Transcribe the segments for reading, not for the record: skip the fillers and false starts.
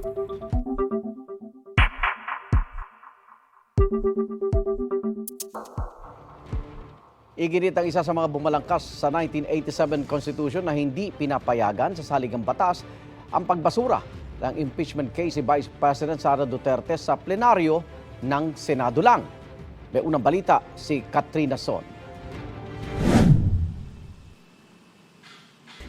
Iginit ang isa sa mga bumalangkas sa 1987 Constitution na hindi pinapayagan sa saligang batas ang pagbasura ng impeachment case si Vice President Sara Duterte sa plenaryo ng Senado lang. May unang balita si Katrina Son.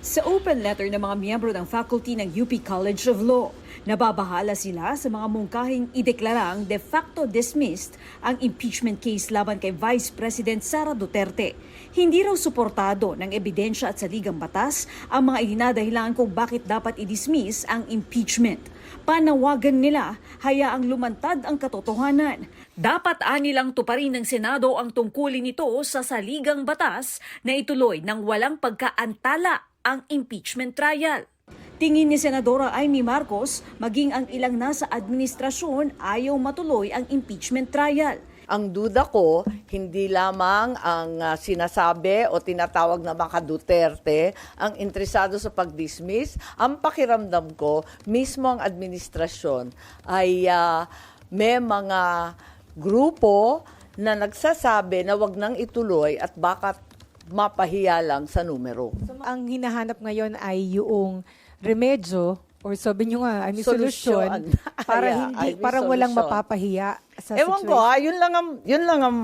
Sa open letter ng mga miyembro ng faculty ng UP College of Law, nababahala sila sa mga mungkahing ideklarang de facto dismissed ang impeachment case laban kay Vice President Sara Duterte. Hindi raw suportado ng ebidensya at saligang batas ang mga idinadahilan kung bakit dapat i-dismiss ang impeachment. Panawagan nila, hayaang lumantad ang katotohanan. Dapat anilang tuparin ng Senado ang tungkulin nito sa saligang batas na ituloy ng walang pagkaantala ang impeachment trial. Tingin ni Senadora Amy Marcos, maging ang ilang nasa administrasyon ayaw matuloy ang impeachment trial. Ang duda ko, hindi lamang ang sinasabi o tinatawag na mga Duterte ang interesado sa pag-dismiss. Ang pakiramdam ko, mismo ang administrasyon ay may mga grupo na nagsasabi na wag nang ituloy at baka mapahiya lang sa numero. Ang hinahanap ngayon ay yung remedyo or sabi nyo nga, I mean, solusyon para hindi para walang mapapahiya sa Ewan situation. ko,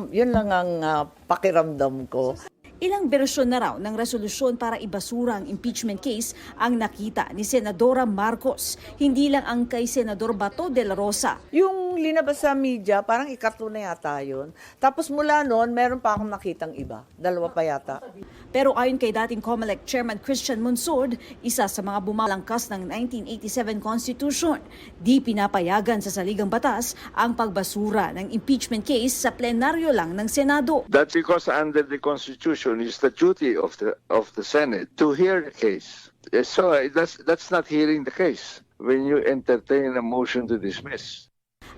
yun lang ang pakiramdam ko. Ilang bersyon na raw ng resolusyon para ibasura ang impeachment case ang nakita ni Senadora Marcos. Hindi lang ang kay Senador Bato de la Rosa. Yung linabas sa media, parang ika-2 na yata yun. Tapos mula noon, meron pa akong nakitang iba. 2 pa yata. Pero ayon kay dating COMELEC Chairman Christian Monsod, isa sa mga bumalangkas ng 1987 Constitution, di pinapayagan sa saligang batas ang pagbasura ng impeachment case sa plenaryo lang ng Senado. That's because under the Constitution, it's the duty of the Senate to hear the case. So that's not hearing the case when you entertain a motion to dismiss.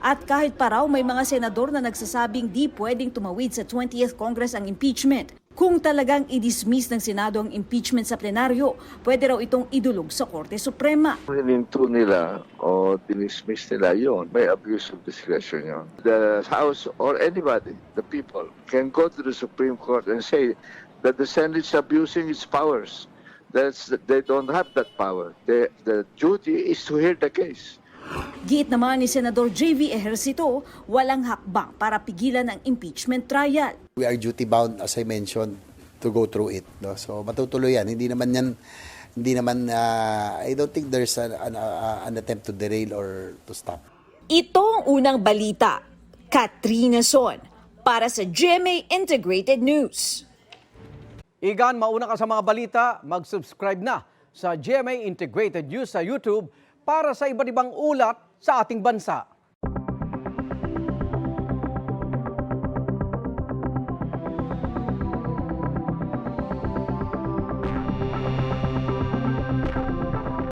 At kahit pa raw may mga senador na nagsasabing di pwedeng tumawid sa 20th Congress ang impeachment, kung talagang i-dismiss ng Senado ang impeachment sa plenaryo, pwede raw itong idulog sa Korte Suprema. Hininto nila o dinismiss nila yun, may abuse of discretion yun. The House or anybody, the people, can go to the Supreme Court and say that the Senate's abusing its powers. They don't have that power. The duty is to hear the case. Giit naman ni Senador J.V. Ejercito, walang hakbang para pigilan ang impeachment trial. We are duty bound, as I mentioned, to go through it. No? So matutuloy yan. Hindi naman I don't think there's an attempt to derail or to stop. Ito ang unang balita. Katrina Son, para sa GMA Integrated News. Igan, mauna ka sa mga balita, mag-subscribe na sa GMA Integrated News sa YouTube para sa iba't ibang ulat sa ating bansa.